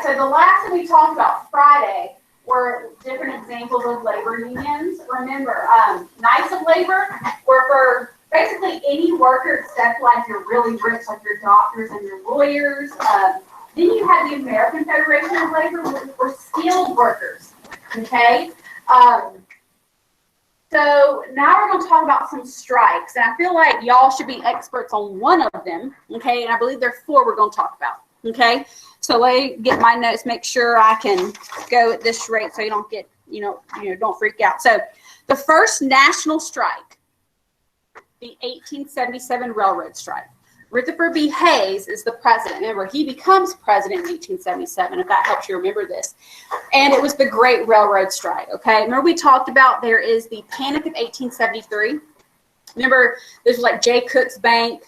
so the last thing we talked about Friday were different examples of labor unions. Remember, Knights of Labor were for basically any worker except like your really rich, like your doctors and your lawyers. Then you had the American Federation of Labor, which were skilled workers. Okay? So now we're going to talk about some strikes. And I feel like y'all should be experts on one of them. Okay? And I believe there are 4 we're going to talk about. Okay? So let me get my notes, make sure I can go at this rate so you don't get, don't freak out. So the first national strike, the 1877 railroad strike. Rutherford B. Hayes is the president. Remember, he becomes president in 1877, if that helps you remember this. And it was the Great Railroad Strike, okay? Remember we talked about there is the Panic of 1873. Remember, this was like Jay Cook's bank,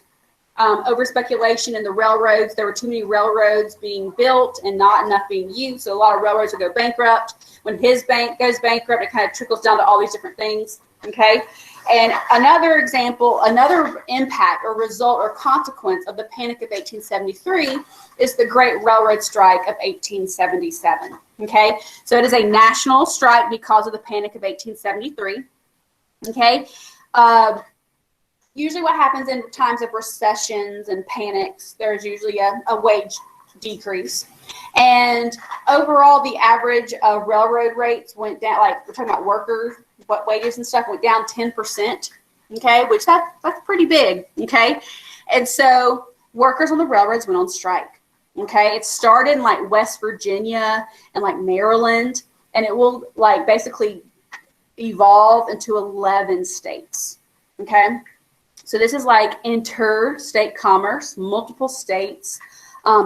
over speculation in the railroads. There were too many railroads being built and not enough being used, so a lot of railroads would go bankrupt. When his bank goes bankrupt, it kind of trickles down to all these different things, okay? And another example, another impact or result or consequence of the Panic of 1873 is the Great Railroad Strike of 1877, okay? So it is a national strike because of the Panic of 1873, okay? Usually what happens in times of recessions and panics, there's usually a wage decrease. And overall, the average of railroad rates went down, like we're talking about workers, what wages and stuff went down 10%, okay, which that's pretty big, okay? And so workers on the railroads went on strike, okay? It started in like West Virginia and like Maryland, and it will like basically evolve into 11 states, okay? So this is like interstate commerce, multiple states.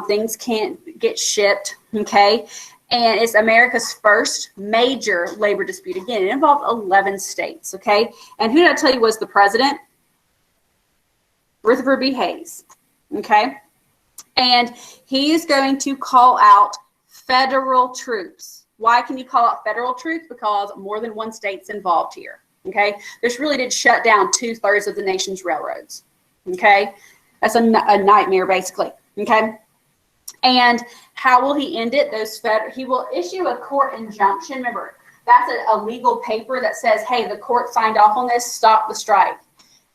Things can't get shipped, okay? And it's America's first major labor dispute. Again, it involved 11 states, okay? And who did I tell you was the president? Rutherford B. Hayes, okay? And he is going to call out federal troops. Why can you call out federal troops? Because more than one state's involved here, okay? This really did shut down 2/3 of the nation's railroads, okay? That's a nightmare, basically, okay? And how will he end it? He will issue a court injunction. Remember, that's a legal paper that says, hey, the court signed off on this, stop the strike.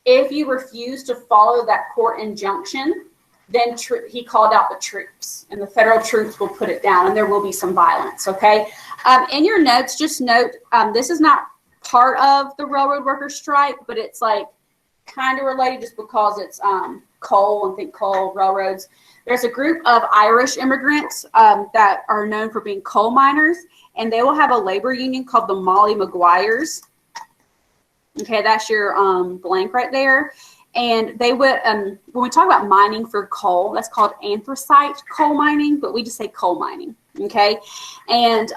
If you refuse to follow that court injunction, then he called out the troops, and the federal troops will put it down, and there will be some violence, okay? In your notes, just note, this is not part of the railroad workers strike, but it's like kind of related just because it's coal, and think coal, railroads. There's a group of Irish immigrants that are known for being coal miners, and they will have a labor union called the Molly Maguires. Okay, that's your blank right there. And they would, when we talk about mining for coal, that's called anthracite coal mining, but we just say coal mining, okay? And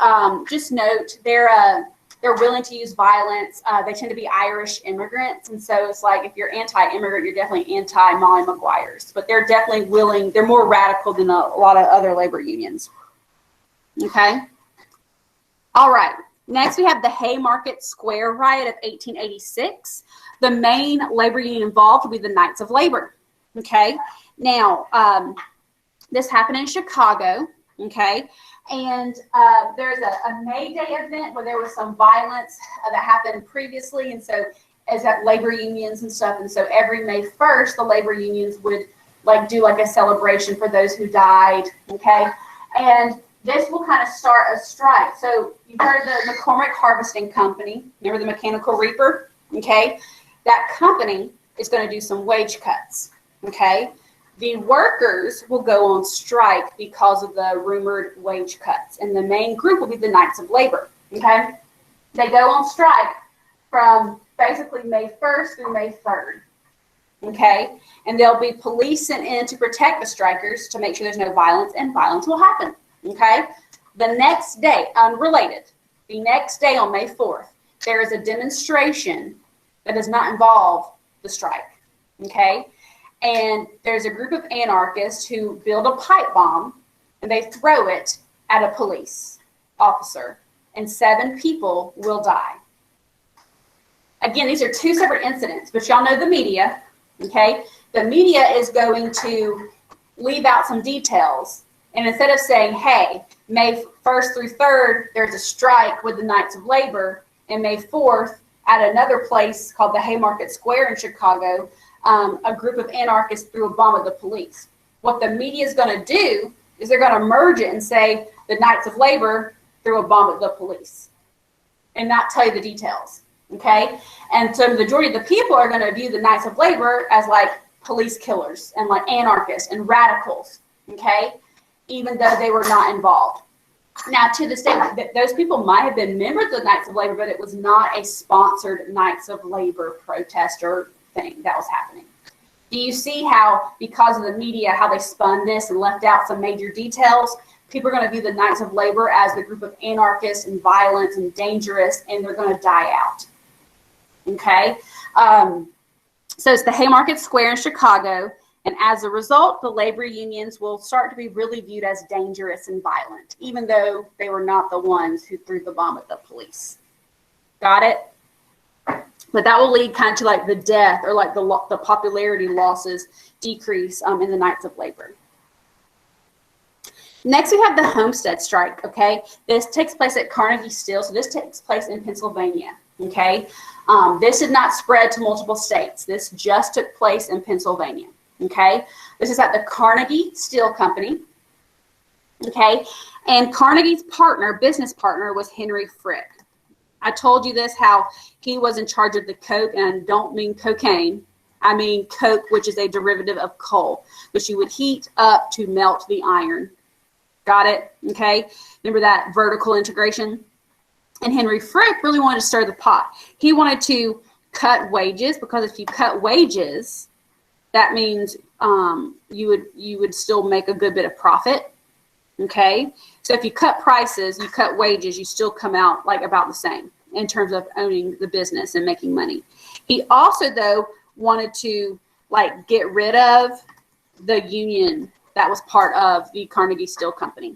just note, they're willing to use violence. They tend to be Irish immigrants, and so it's like if you're anti-immigrant, you're definitely anti-Molly Maguires. But they're definitely willing. They're more radical than a lot of other labor unions. Okay. All right. Next, we have the Haymarket Square riot of 1886. The main labor union involved will be the Knights of Labor. Okay. Now, this happened in Chicago. Okay. And there's a May Day event where there was some violence that happened previously. And so as that labor unions and stuff. And so every May 1st, the labor unions would like do like a celebration for those who died. Okay. And this will kind of start a strike. So you've heard of the McCormick Harvesting Company. Remember the mechanical reaper? Okay. That company is going to do some wage cuts. Okay. The workers will go on strike because of the rumored wage cuts. And the main group will be the Knights of Labor, okay? They go on strike from basically May 1st through May 3rd, okay? And there'll be police sent in to protect the strikers to make sure there's no violence, and violence will happen, okay? The next day, unrelated, the next day on May 4th, there is a demonstration that does not involve the strike, okay? And there's a group of anarchists who build a pipe bomb, and they throw it at a police officer, and 7 people will die. Again, these are 2 separate incidents, but y'all know the media, okay? The media is going to leave out some details And instead of saying, hey, May 1st through 3rd, there's a strike with the Knights of Labor, and May 4th, at another place called the Haymarket Square in Chicago, a group of anarchists threw a bomb at the police. What the media is going to do is they're going to merge it and say the Knights of Labor threw a bomb at the police and not tell you the details, okay? And so the majority of the people are going to view the Knights of Labor as like police killers and like anarchists and radicals, okay? Even though they were not involved. Now, to this day, those people might have been members of the Knights of Labor, but it was not a sponsored Knights of Labor protest or thing that was happening. Do you see how, because of the media, how they spun this and left out some major details? People are going to view the Knights of Labor as the group of anarchists and violent and dangerous, and they're going to die out. Okay? So it's the Haymarket Square in Chicago. And as a result, the labor unions will start to be really viewed as dangerous and violent, even though they were not the ones who threw the bomb at the police. Got it? But that will lead kind of to like the death or like the popularity losses decrease in the Knights of Labor. Next, we have the Homestead Strike, okay? This takes place at Carnegie Steel. So this takes place in Pennsylvania, okay? This did not spread to multiple states. This just took place in Pennsylvania. Okay, this is at the Carnegie Steel Company. Okay, and Carnegie's business partner was Henry Frick. I told you this, how he was in charge of the coke, and I don't mean cocaine. I mean coke, which is a derivative of coal, which you would heat up to melt the iron. Got it? Okay, remember that vertical integration? And Henry Frick really wanted to stir the pot. He wanted to cut wages, because if you cut wages, that means you would still make a good bit of profit, okay? So if you cut prices, you cut wages, you still come out like about the same in terms of owning the business and making money. He also, though, wanted to like get rid of the union that was part of the Carnegie Steel Company.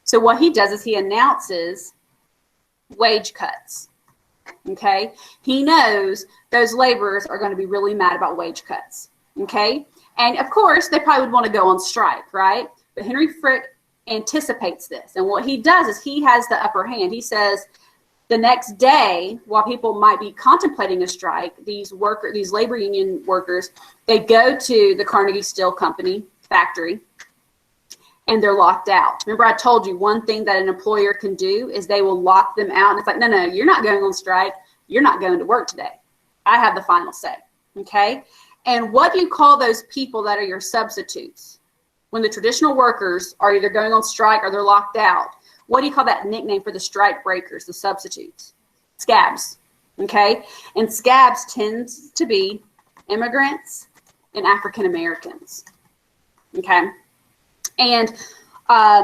So what he does is he announces wage cuts, okay? He knows those laborers are going to be really mad about wage cuts. Okay, and of course they probably would want to go on strike, right? But Henry Frick anticipates this, and what he does is he has the upper hand. He says the next day, while people might be contemplating a strike, these labor union workers, they go to the Carnegie Steel Company factory and they're locked out. Remember, I told you one thing that an employer can do is they will lock them out, and it's like, no, you're not going on strike. You're not going to work today. I have the final say. Okay. And what do you call those people that are your substitutes? When the traditional workers are either going on strike or they're locked out, what do you call that nickname for the strike breakers, the substitutes? Scabs, okay? And scabs tends to be immigrants and African Americans, okay? And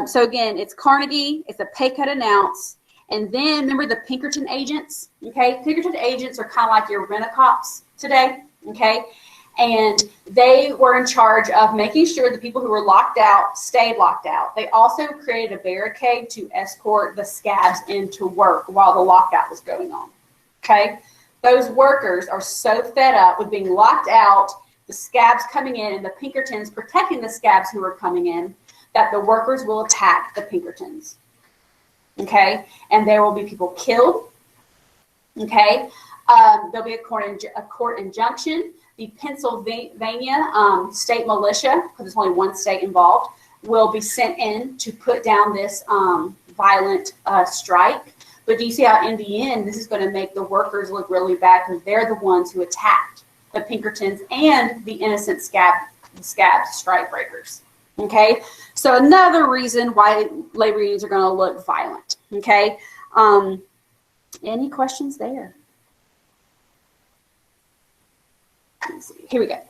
so again, it's Carnegie, it's a pay cut announce, and then remember the Pinkerton agents, okay? Pinkerton agents are kind of like your rent-a-cops today, okay? And they were in charge of making sure the people who were locked out stayed locked out. They also created a barricade to escort the scabs into work while the lockout was going on. Okay? Those workers are so fed up with being locked out, the scabs coming in, and the Pinkertons protecting the scabs who are coming in, that the workers will attack the Pinkertons. Okay? And there will be people killed. Okay? There'll be a court injunction. The Pennsylvania state militia, because there's only one state involved, will be sent in to put down this violent strike. But do you see how in the end, this is going to make the workers look really bad, because they're the ones who attacked the Pinkertons and the innocent scabs strike breakers. Okay, so another reason why labor unions are going to look violent. Okay, any questions there? Let's see. Here we go.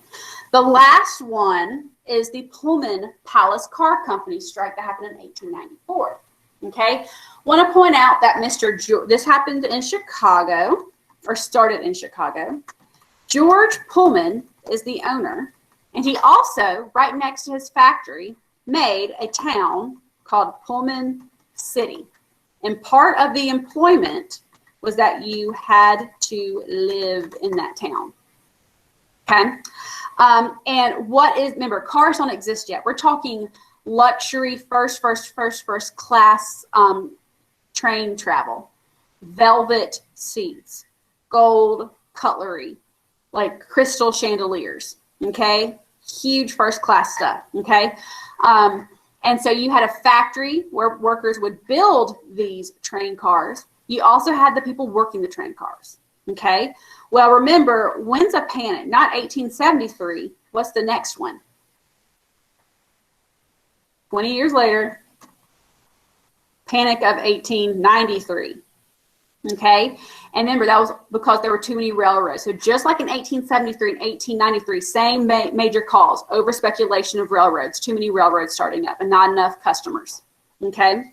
The last one is the Pullman Palace Car Company strike that happened in 1894. Okay, want to point out that this happened in Chicago, or started in Chicago. George Pullman is the owner, and he also, right next to his factory, made a town called Pullman City. And part of the employment was that you had to live in that town. Okay, and remember, cars don't exist yet. We're talking luxury first class train travel, velvet seats, gold cutlery, like crystal chandeliers, okay? Huge first class stuff, okay? And so you had a factory where workers would build these train cars. You also had the people working the train cars, okay? Well, remember, when's a panic? Not 1873. What's the next one? 20 years later, Panic of 1893, okay? And remember, that was because there were too many railroads. So just like in 1873 and 1893, same major cause, over speculation of railroads, too many railroads starting up and not enough customers, okay?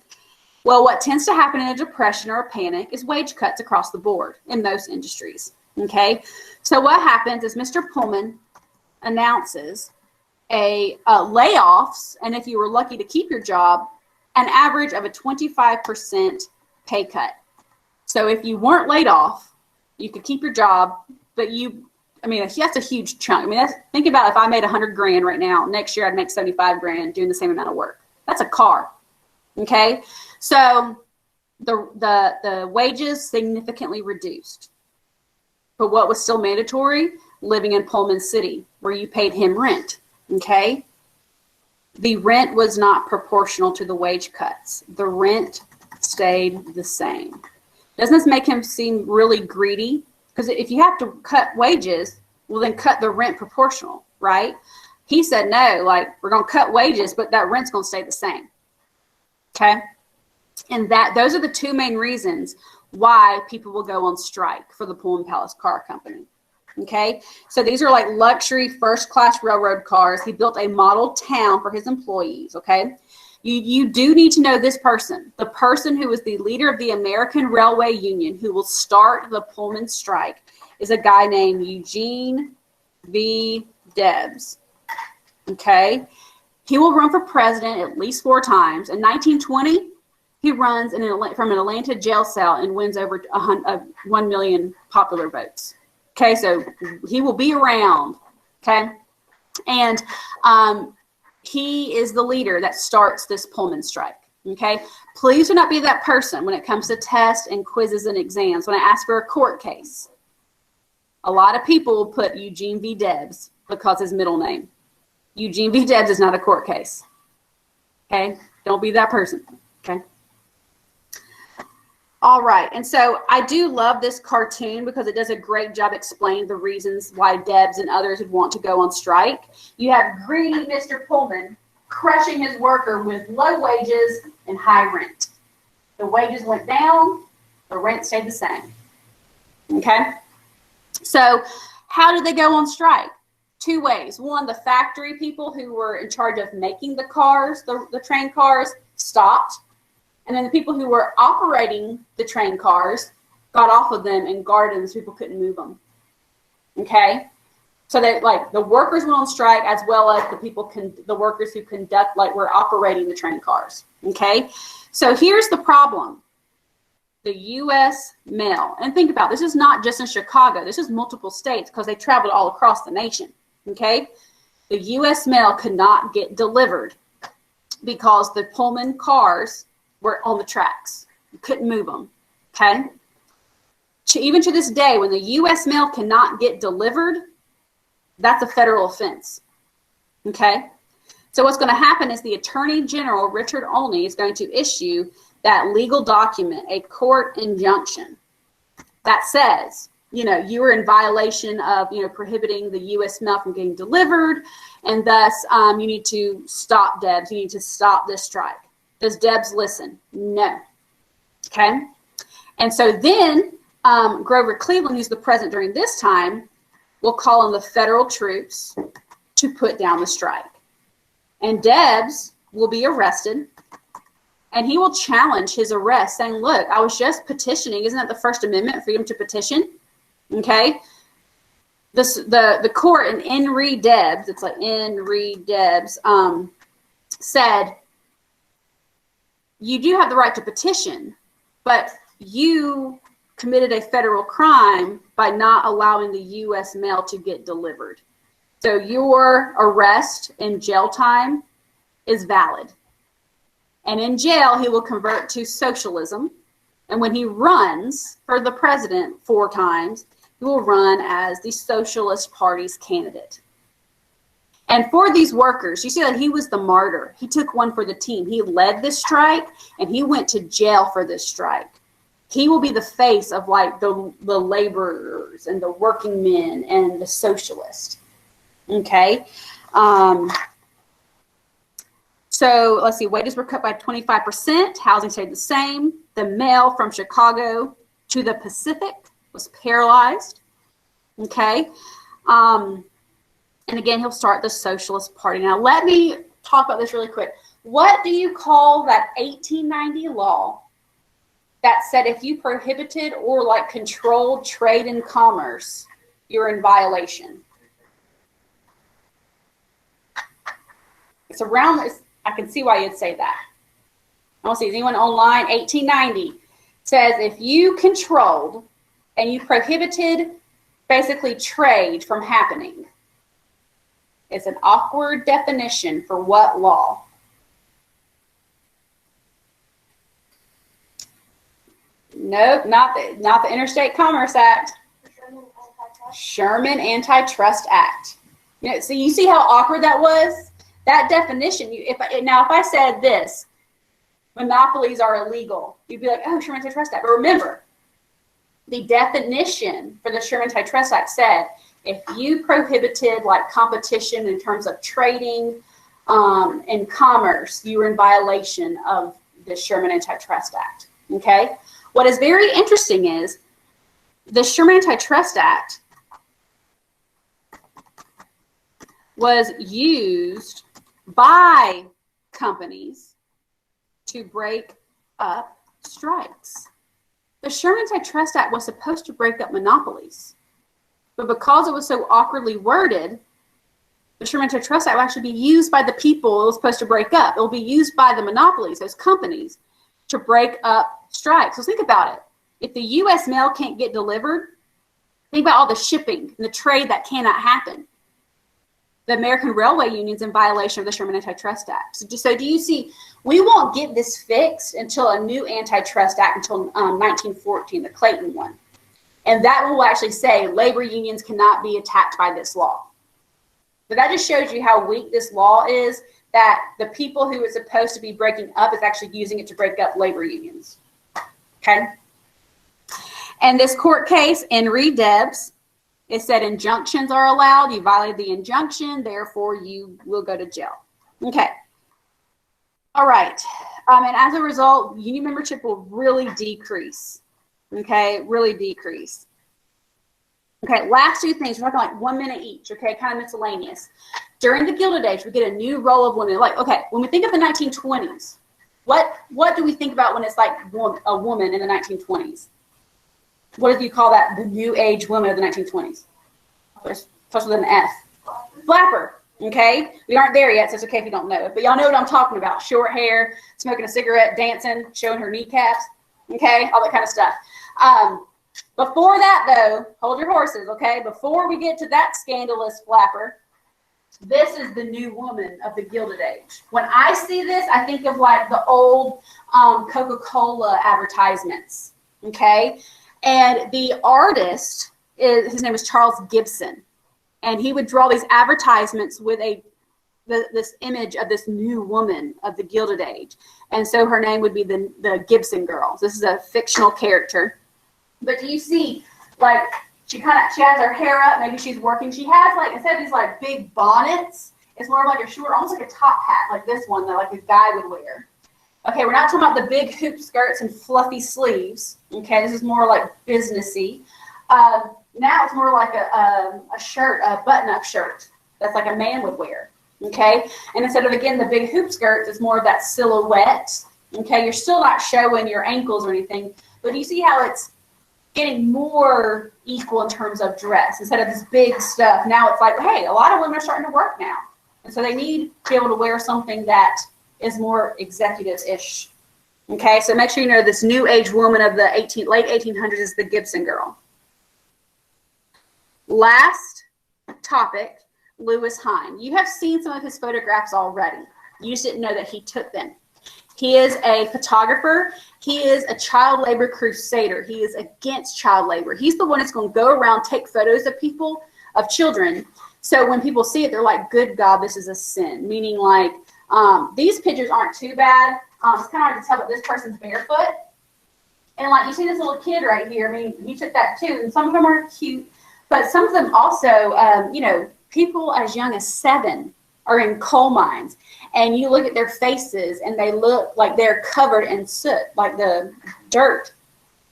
Well, what tends to happen in a depression or a panic is wage cuts across the board in most industries, okay? So what happens is Mr. Pullman announces layoffs, and if you were lucky to keep your job, an average of a 25% pay cut. So if you weren't laid off, you could keep your job, but that's a huge chunk. I mean, think about if I made 100 grand right now, next year I'd make 75 grand doing the same amount of work. That's a car, okay? So the wages significantly reduced. But what was still mandatory? Living in Pullman City, where you paid him rent, okay? The rent was not proportional to the wage cuts. The rent stayed the same. Doesn't this make him seem really greedy? Because if you have to cut wages, well, then cut the rent proportional, right? He said, no, like, we're going to cut wages, but that rent's going to stay the same, okay? And those are the two main reasons why people will go on strike for the Pullman Palace Car Company. Okay, so these are like luxury first-class railroad cars. He built a model town for his employees, okay? You do need to know this person. The person who is the leader of the American Railway Union who will start the Pullman strike is a guy named Eugene V. Debs, okay? He will run for president at least 4 times. In 1920, he runs from an Atlanta jail cell and wins over 1 million popular votes. Okay, so he will be around, okay? And he is the leader that starts this Pullman strike, okay? Please do not be that person when it comes to tests and quizzes and exams. When I ask for a court case, a lot of people will put Eugene V. Debs because his middle name. Eugene V. Debs is not a court case, okay? Don't be that person, okay? All right, and so I do love this cartoon because it does a great job explaining the reasons why Debs and others would want to go on strike. You have greedy Mr. Pullman crushing his worker with low wages and high rent. The wages went down, the rent stayed the same, okay? So how did they go on strike? 2 ways. One, the factory people who were in charge of making the cars, the train cars, stopped. And then the people who were operating the train cars got off of them and guarded them so people couldn't move them. Okay? So the workers went on strike as well as the workers who were operating the train cars. Okay? So here's the problem. The U.S. mail, and think about this is not just in Chicago. This is multiple states because they traveled all across the nation. Okay? The U.S. mail could not get delivered because the Pullman cars were on the tracks. You couldn't move them, okay? Even to this day, when the U.S. mail cannot get delivered, that's a federal offense, okay? So what's going to happen is the Attorney General, Richard Olney, is going to issue that legal document, a court injunction, that says, you were in violation of, prohibiting the U.S. mail from getting delivered, and thus you need to stop Debs. You need to stop this strike. Does Debs listen? No. Okay? And so then Grover Cleveland, who's the president during this time, will call on the federal troops to put down the strike. And Debs will be arrested, and he will challenge his arrest, saying, look, I was just petitioning. Isn't that the First Amendment, freedom to petition? Okay? The court in Henry Debs, it's like Henry Debs, said, you do have the right to petition, but you committed a federal crime by not allowing the U.S. mail to get delivered. So your arrest and jail time is valid. And in jail, he will convert to socialism. And when he runs for the president 4 times, he will run as the Socialist Party's candidate. And for these workers, you see that he was the martyr. He took one for the team. He led this strike, and he went to jail for this strike. He will be the face of like the laborers and the working men and the socialists. Okay. So let's see, wages were cut by 25%. Housing stayed the same. The mail from Chicago to the Pacific was paralyzed. Okay. And again, he'll start the Socialist Party. Now, let me talk about this really quick. What do you call that 1890 law that said if you prohibited or like controlled trade and commerce, you're in violation? It's around this. I can see why you'd say that. I don't see anyone online. 1890 says if you controlled and you prohibited basically trade from happening. It's an awkward definition for what law? Nope, not the Interstate Commerce Act. Sherman Antitrust Act. You know, so you see how awkward that was? That definition. If I said this, monopolies are illegal, you'd be like, oh, Sherman Antitrust Act. But remember, the definition for the Sherman Antitrust Act said if you prohibited like competition in terms of trading and commerce, you were in violation of the Sherman Antitrust Act. Okay. What is very interesting is the Sherman Antitrust Act was used by companies to break up strikes. The Sherman Antitrust Act was supposed to break up monopolies, but because it was so awkwardly worded, the Sherman Antitrust Act will actually be used by the people it was supposed to break up. It will be used by the monopolies, those companies, to break up strikes. So think about it. If the U.S. mail can't get delivered, think about all the shipping and the trade that cannot happen. The American Railway Union's in violation of the Sherman Antitrust Act. So do you see, we won't get this fixed until a new antitrust act until 1914, the Clayton one. And that will actually say labor unions cannot be attacked by this law. But that just shows you how weak this law is, that the people who it's supposed to be breaking up is actually using it to break up labor unions. Okay? And this court case, Henry Debs, it said injunctions are allowed. You violated the injunction, therefore you will go to jail. Okay. All right. And as a result, union membership will really decrease. Okay, really decrease. Okay, last 2 things. We're talking like 1 minute each. Okay, kind of miscellaneous. During the Gilded Age, we get a new role of women. Like, okay, when we think of the 1920s, what do we think about when it's like a woman in the 1920s? What do you call that? The new age woman of the 1920s. Starts with an F. Flapper. Okay, we aren't there yet, so it's okay if you don't know it. But y'all know what I'm talking about. Short hair, smoking a cigarette, dancing, showing her kneecaps. Okay, all that kind of stuff. Before that, though, hold your horses, okay? Before we get to that scandalous flapper, this is the new woman of the Gilded Age. When I see this, I think of like the old Coca-Cola advertisements, okay? And the artist, his name is Charles Gibson, and he would draw these advertisements with this image of this new woman of the Gilded Age. And so her name would be the Gibson Girl. This is a fictional character. But do you see, like, she has her hair up, maybe she's working. She has, like, instead of these, like, big bonnets, it's more like a short, almost like a top hat, like this one that, like, a guy would wear. Okay, we're not talking about the big hoop skirts and fluffy sleeves. Okay, this is more, like, businessy. Now it's more like a shirt, a button-up shirt that's like a man would wear. Okay, and instead of, again, the big hoop skirts, it's more of that silhouette. Okay, you're still not showing your ankles or anything, but you see how it's getting more equal in terms of dress. Instead of this big stuff, now it's like, hey, a lot of women are starting to work now. And so they need to be able to wear something that is more executive-ish. Okay, so make sure you know this new age woman of the late 1800s is the Gibson Girl. Last topic, Lewis Hine. You have seen some of his photographs already. You just didn't know that he took them. He is a photographer. He is a child labor crusader. He is against child labor. He's the one that's going to go around, take photos of people, of children. So when people see it, they're like, good God, this is a sin. Meaning like, these pictures aren't too bad. It's kind of hard to tell, but this person's barefoot. And like, you see this little kid right here. I mean, he took that too. And some of them are cute, but some of them also, you know, people as young as 7 are in coal mines. And you look at their faces and they look like they're covered in soot, like the dirt,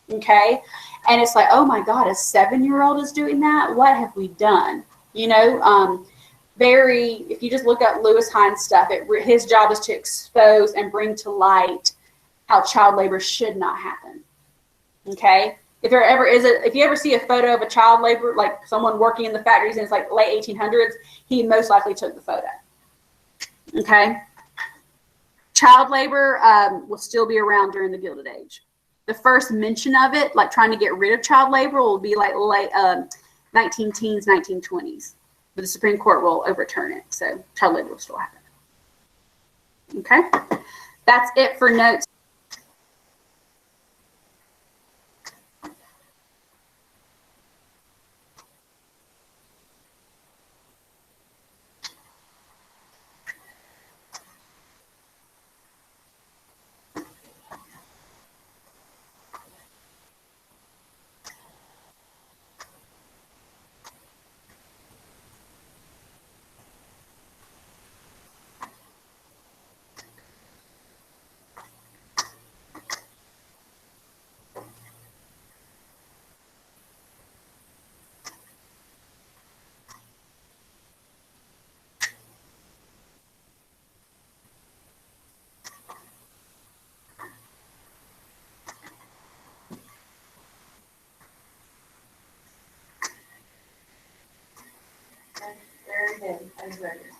okay? And it's like, oh my God, a 7-year-old is doing that? What have we done? You know, if you just look up Lewis Hines stuff, his job is to expose and bring to light how child labor should not happen, okay? If you ever see a photo of a child labor, like someone working in the factories and it's like late 1800s, he most likely took the photo. Okay, child labor will still be around during the Gilded Age. The first mention of it, like trying to get rid of child labor, will be like late 19-teens, 1920s. But the Supreme Court will overturn it, so child labor will still happen. Okay, that's it for notes. Very good. I read it.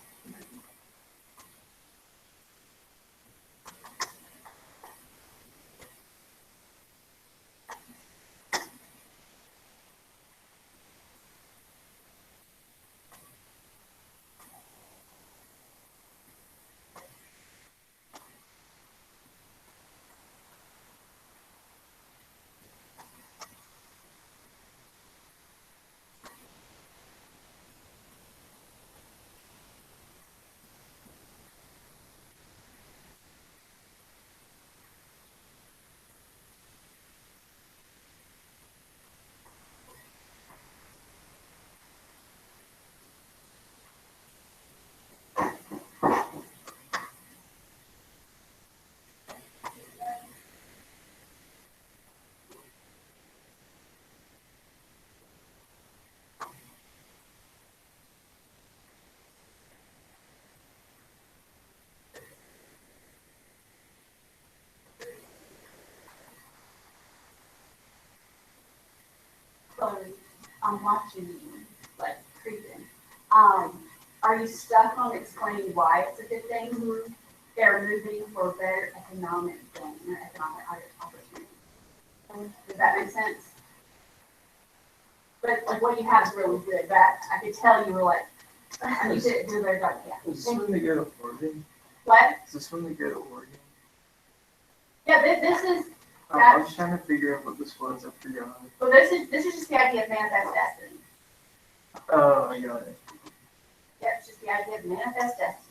Sorry, I'm watching you, like creeping. Are you stuck on explaining why it's a good thing? Mm-hmm. They're moving for a better economic gain or economic opportunity. Does that make sense? But like what you have is really good. That I could tell you were like, you did do very good. Yeah. Is this when they go to Oregon? What? Is this when they go to Oregon? Yeah, this is. I was trying to figure out what this was. I forgot. Well, this is just the idea of manifest destiny. Oh, I got it. Yeah, it's just the idea of manifest destiny.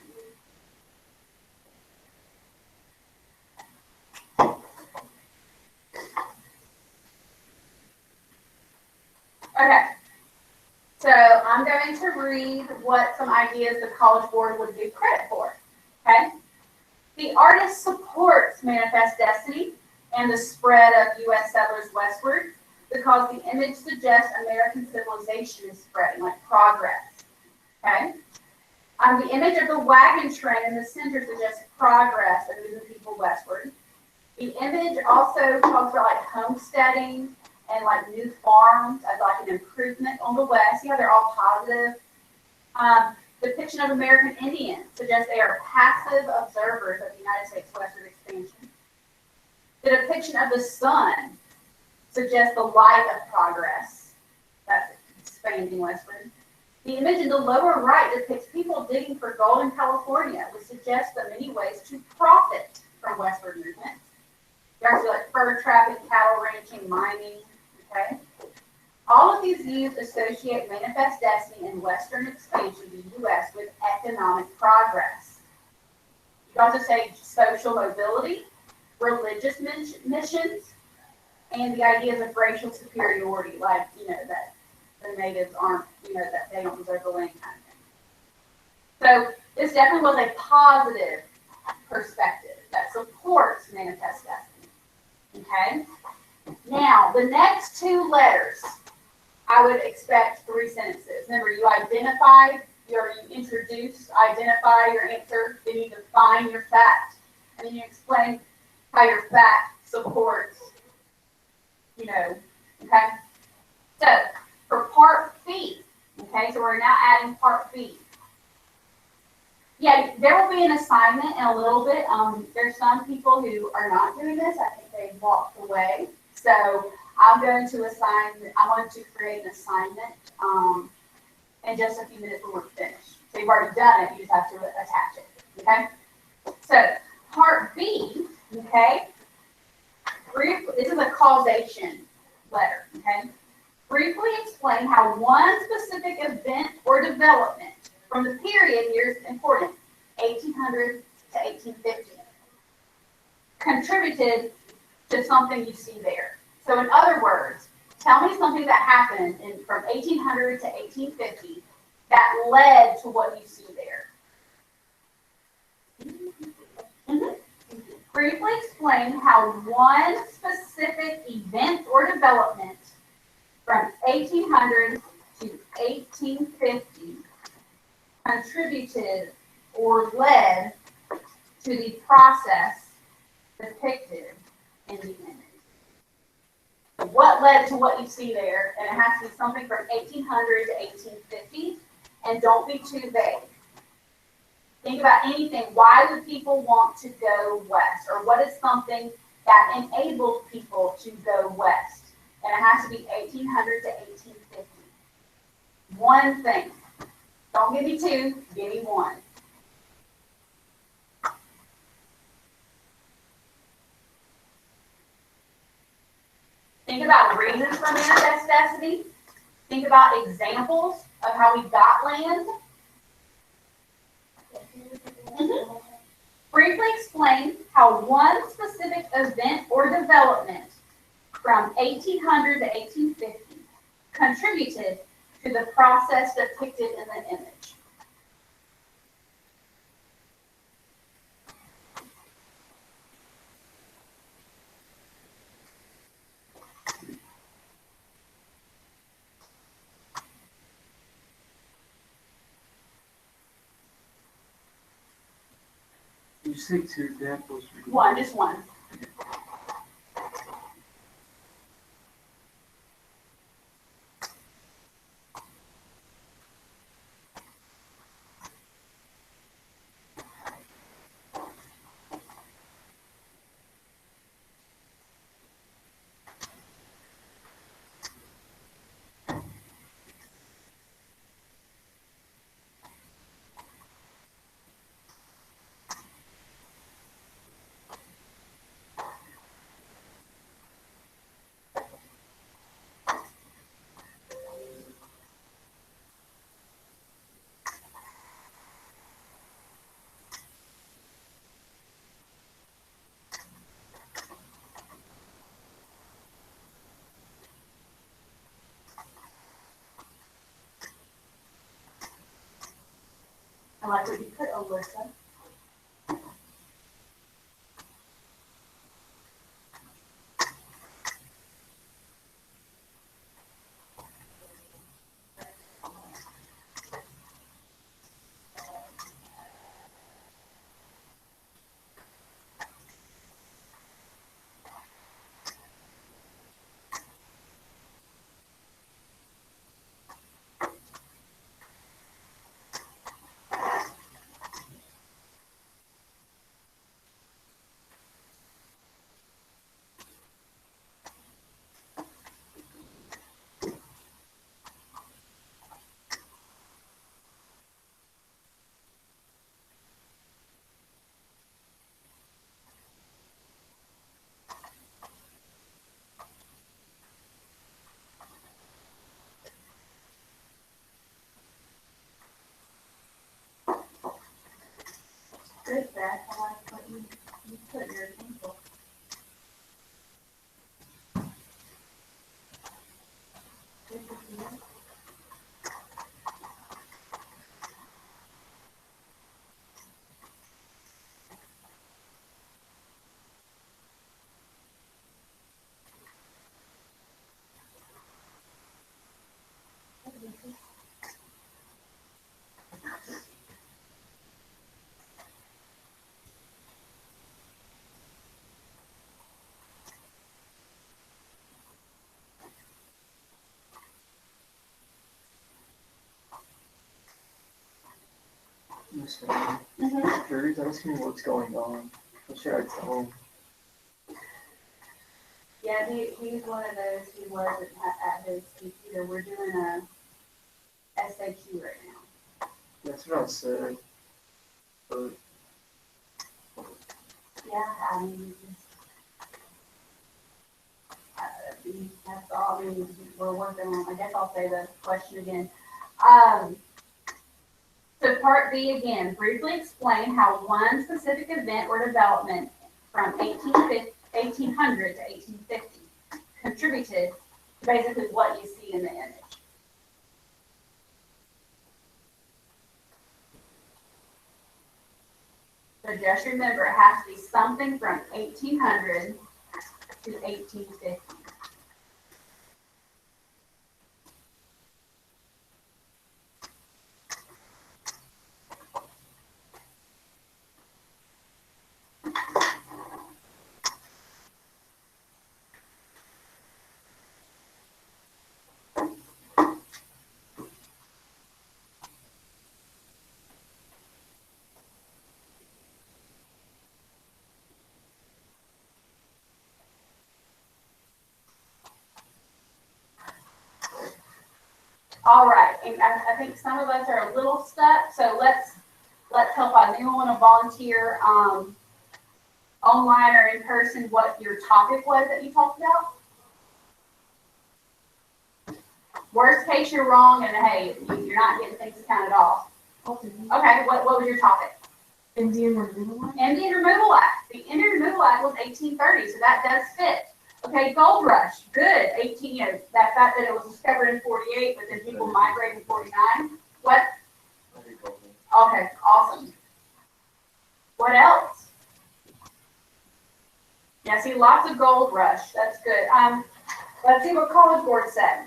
Okay, so I'm going to read what some ideas the College Board would give credit for. Okay, the artist supports manifest destiny and the spread of U.S. settlers westward because the image suggests American civilization is spreading, like progress. Okay, the image of the wagon train in the center suggests progress of moving people westward. The image also talks about like homesteading and like new farms as like an improvement on the West. See how they're all positive? The depiction of American Indians suggests they are passive observers of the United States westward expansion. The depiction of the sun suggests the light of progress that's expanding westward. The image in the lower right depicts people digging for gold in California, which suggests the many ways to profit from westward movement. There's like fur traffic, cattle ranching, mining, okay? All of these views associate manifest destiny and Western expansion of the U.S. with economic progress. You can also say social mobility, religious missions, and the ideas of racial superiority, like, that the natives aren't, that they don't deserve the land kind of thing. So this definitely was a positive perspective that supports manifest destiny. Okay? Now, the next two letters, I would expect 3 sentences. Remember, you introduce, identify your answer, then you define your fact, and then you explain how your fact supports, okay? So, for part B, okay, so we're now adding part B. Yeah, there will be an assignment in a little bit. There's some people who are not doing this. I think they walked away. So I'm going to create an assignment in just a few minutes when we're finished. So you've already done it, you just have to attach it, okay? So part B, okay, this is a causation letter, okay? Briefly explain how one specific event or development from the period, here's important, 1800 to 1850, contributed to something you see there. So in other words, tell me something that happened from 1800 to 1850 that led to what you see there. Mm-hmm. Briefly explain how one specific event or development from 1800 to 1850 contributed or led to the process depicted in the image. What led to what you see there? And it has to be something from 1800 to 1850, and don't be too vague. Think about anything. Why would people want to go west? Or what is something that enabled people to go west? And it has to be 1800 to 1850. One thing. Don't give me two, give me one. Think about reasons for manifest destiny. Think about examples of how we got land. Mm-hmm. Briefly explain how one specific event or development from 1800 to 1850 contributed to the process depicted in the image. You say 2 examples. One, just one. I like what you put, Alyssa. You put your pencil. Miss Mary, Jerry's asking me what's going on. What should I tell him? Yeah, he's one of those who wasn't at his computer. We're doing a SAQ right now. That's what I said. But Yeah, I mean, that's all. I mean, we're working on. I guess I'll say the question again. So part B again, briefly explain how one specific event or development from 1800 to 1850 contributed to basically what you see in the image. So just remember, it has to be something from 1800 to 1850. All right, and I think some of us are a little stuck, so let's help out. Anyone want to volunteer online or in person what your topic was that you talked about? Worst case, you're wrong, and hey, you're not getting things counted off. Okay, what was your topic? Indian Removal Act? Indian Removal Act. The Indian Removal Act was 1830, so that does fit. Okay, Gold Rush, good. 18, that fact that it was discovered in 48, but then people migrated in 49. What? Okay, awesome. What else? Yeah, see, lots of Gold Rush. That's good. Let's see what College Board said.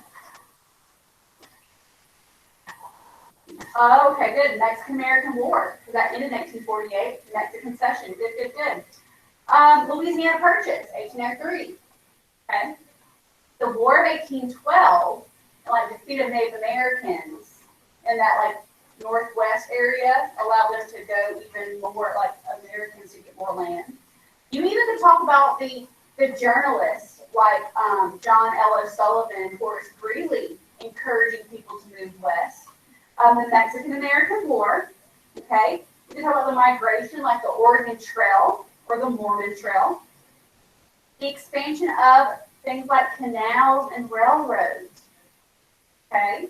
Okay, good. Mexican-American War. That ended in 1948. Mexican Cession. Good. Louisiana Purchase, 1803. Okay. The War of 1812, like defeated Native Americans in that like northwest area, allowed them to go even more, like Americans to get more land. You even could talk about the journalists like John L. O'Sullivan, Horace Greeley, encouraging people to move west. The Mexican-American War, okay? You can talk about the migration, like the Oregon Trail or the Mormon Trail. The expansion of things like canals and railroads, okay?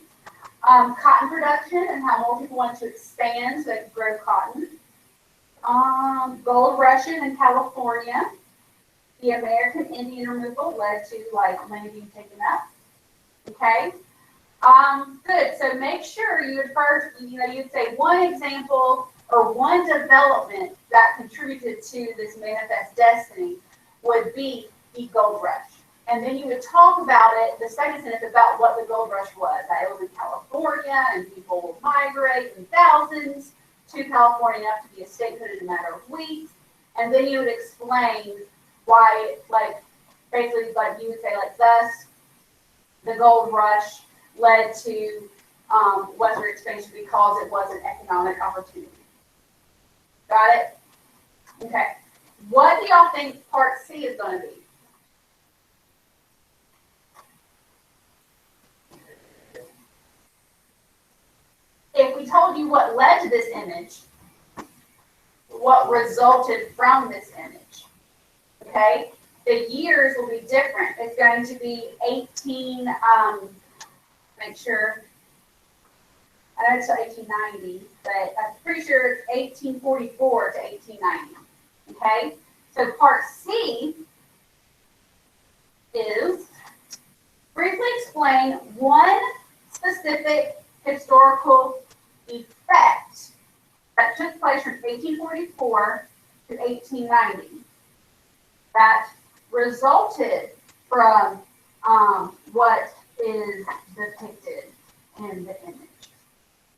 Cotton production and how more people wanted to expand so they could grow cotton. Gold rushing in California. The American Indian removal led to like land being taken up, okay? Good. So make sure you would first, you'd say one example or one development that contributed to this manifest destiny would be the gold rush. And then you would talk about it, the second sentence, about what the gold rush was. That it was in California and people would migrate in thousands to California enough to be a statehood in a matter of weeks. And then you would explain why, like, basically, like you would say, like, thus, the gold rush led to westward expansion because it was an economic opportunity. Got it? Okay. What do y'all think part C is going to be? If we told you what led to this image, what resulted from this image, okay? The years will be different. It's going to be 18, make sure, I know it's 1890, but I'm pretty sure it's 1844 to 1890. Okay, so part C is briefly explain one specific historical effect that took place from 1844 to 1890 that resulted from what is depicted in the image.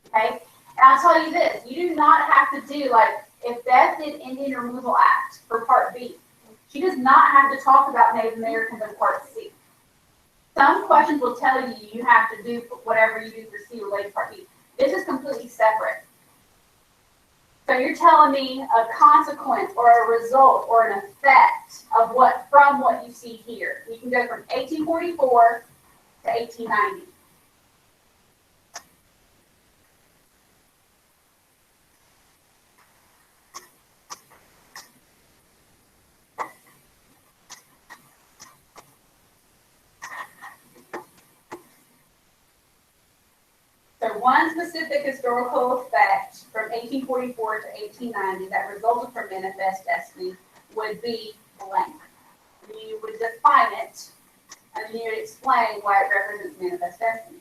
Okay? And I'll tell you this, you do not have to do, like, if Beth did Indian Removal Act for Part B, she does not have to talk about Native Americans in Part C. Some questions will tell you you have to do whatever you do for C related to Part B. This is completely separate. So you're telling me a consequence or a result or an effect of from what you see here. You can go from 1844 to 1890. So one specific historical effect from 1844 to 1890 that resulted from manifest destiny would be blank. You would define it, and then you would explain why it represents manifest destiny.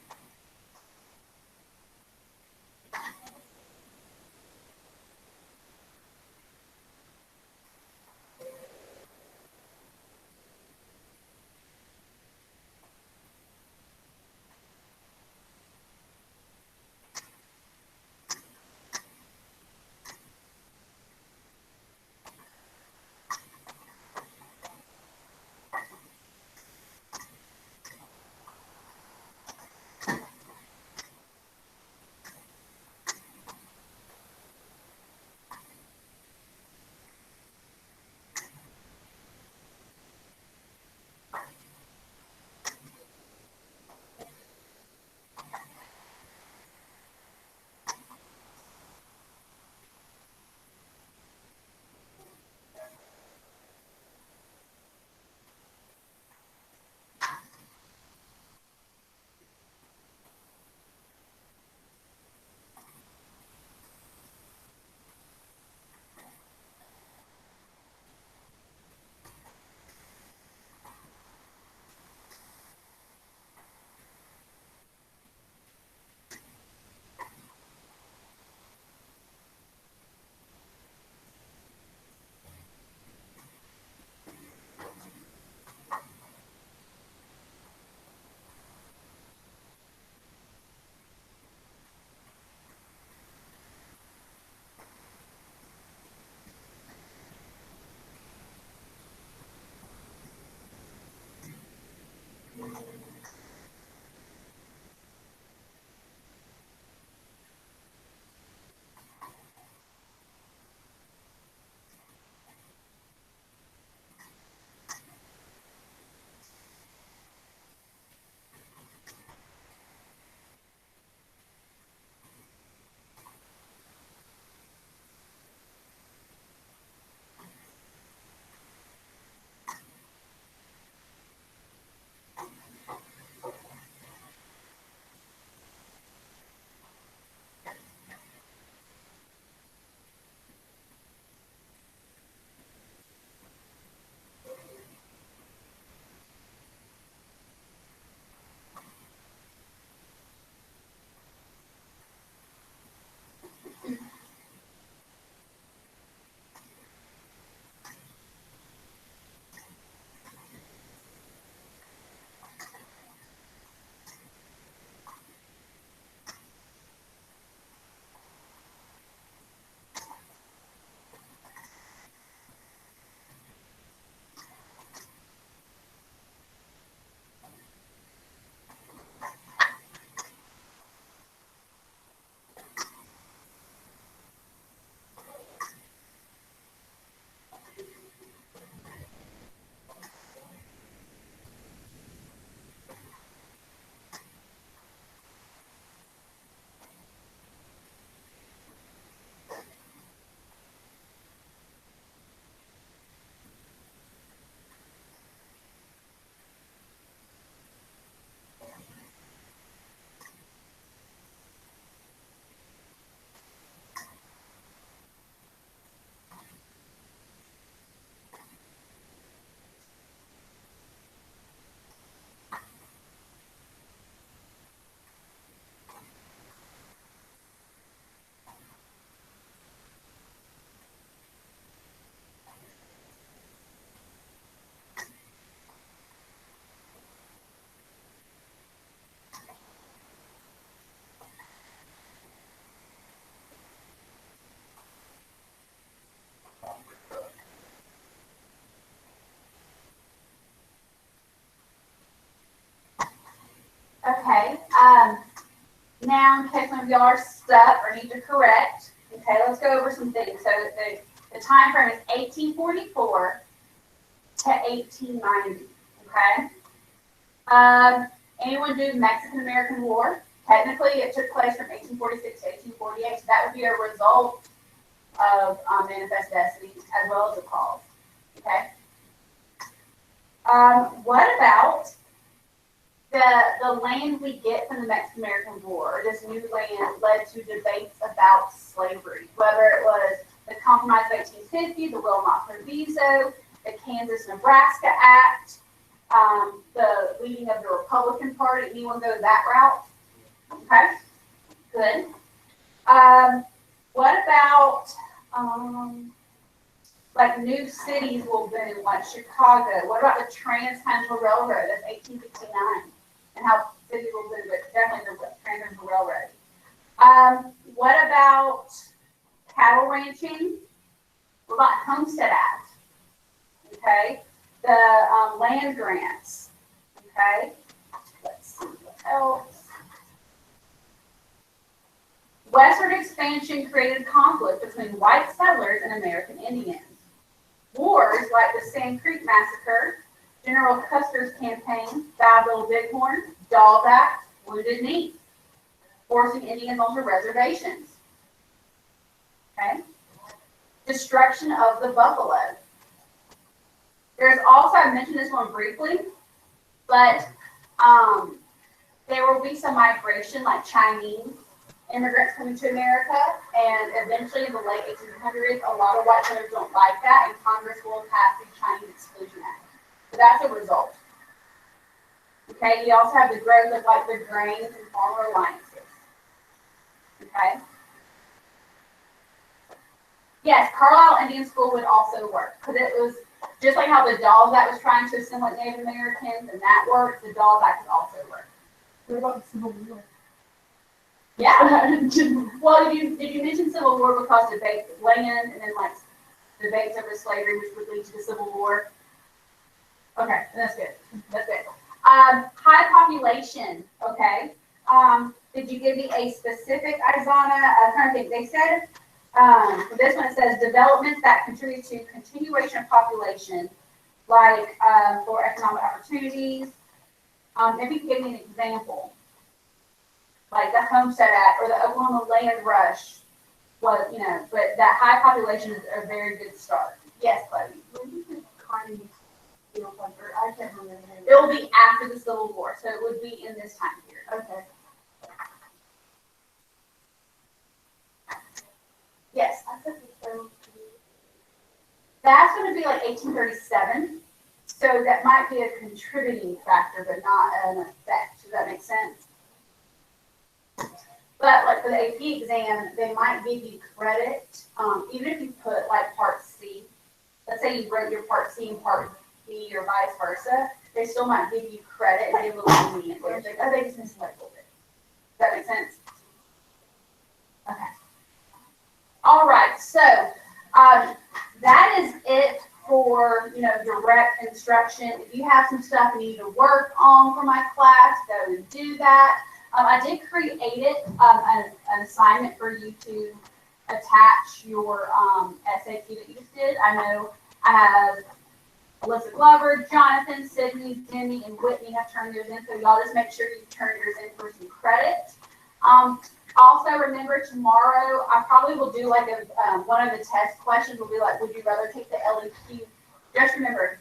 Okay. Now, in case some of y'all are stuck or need to correct, okay, let's go over some things. So the time frame is 1844 to 1890. Okay. Anyone do the Mexican-American War? Technically, it took place from 1846 to 1848. So that would be a result of manifest destiny as well as a cause. Okay. What about the land we get from the Mexican-American War? This new land led to debates about slavery, whether it was the Compromise of 1850, the Wilmot Proviso, the Kansas-Nebraska Act, the leading of the Republican Party. Anyone go that route? Okay, good. What about like new cities will boom, like Chicago? What about the Transcontinental Railroad? That's 1869, and how cities will boom, but definitely the Transcontinental Railroad. What about cattle ranching? What about Homestead Act? Okay, the land grants. Okay, let's see what else. Westward expansion created conflict between white settlers and American Indians. Wars like the Sand Creek Massacre, General Custer's Campaign, Foul Bill Bighorn, Dawes Act, Wounded Knee, forcing Indians onto reservations. Okay. Destruction of the buffalo. There's also, I mentioned this one briefly, but there will be some migration, like Chinese immigrants coming to America, and eventually in the late 1800s, a lot of white settlers don't like that, and Congress will pass the Chinese Exclusion Act. So that's a result. Okay, you also have the growth of like the grains and farmer alliances. Okay. Yes, Carlisle Indian School would also work, because it was just like how the Dawes Act was trying to assimilate Native Americans, and that worked, the Dawes Act could also work. What about the Civil War? Yeah. Well, did you mention Civil War because debate land and then like debates over slavery, which would lead to the Civil War? Okay, that's good. That's good. High population. Okay. Did you give me a specific, Izana? I'm trying to think. They said for this one it says developments that contribute to continuation of population, like for economic opportunities. If you could give me an example. Like the Homestead Act or the Oklahoma Land Rush was, you know, but that high population is a very good start. Yes, Chloe. I can't remember. It will be after the Civil War, so it would be in this time period. Okay. Yes. That's going to be like 1837. So that might be a contributing factor, but not an effect. Does that make sense? But like for the AP exam, they might give you credit, even if you put like part C. Let's say you wrote your part C and part B or vice versa, they still might give you credit and be a little lenient there. Like, oh, they just missed like a little bit. Does that make sense? Okay. All right, so that is it for, you know, direct instruction. If you have some stuff you need to work on for my class, go and do that. I did create an assignment for you to attach your SAQ that you just did. I know I have Alyssa Glover, Jonathan, Sydney, Jenny, and Whitney have turned theirs in, so y'all just make sure you turn yours in for some credit. Also, remember tomorrow, I probably will do like a one of the test questions will be like, would you rather take the LEQ? Just remember,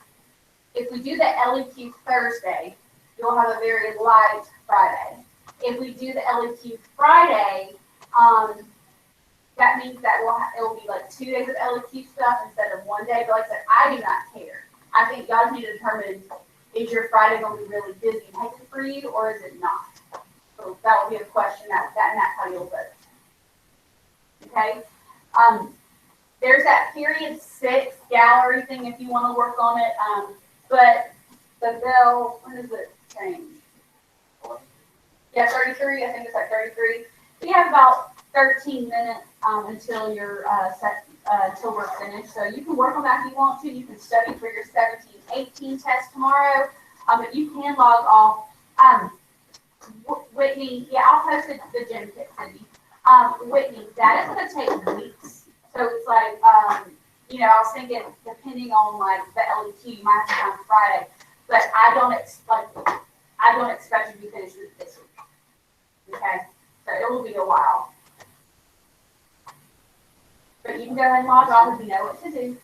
if we do the LEQ Thursday, you'll have a very light Friday. If we do the LEQ Friday, that means that it will be like 2 days of LEQ stuff instead of 1 day. But like I said, I do not care. I think y'all need to determine, is your Friday going to be really busy and hectic for you, or is it not? So that will be a question, and that's how you'll vote. Okay? There's that period 6 gallery thing if you want to work on it. But the bell, when does it change? Yeah, 33. I think it's like 33. We have about 13 minutes until you're until we're finished. So you can work on that if you want to. You can study for your 17-18 test tomorrow. But you can log off. Whitney, yeah, I'll post the gym kit, Cindy. Whitney, that is gonna take weeks. So it's like, you know, I was thinking, depending on like the LEQ, you might have to come Friday, but I don't expect you to be finished with this week. Okay, so it will be a while. But you can go ahead and log on if you know what to do.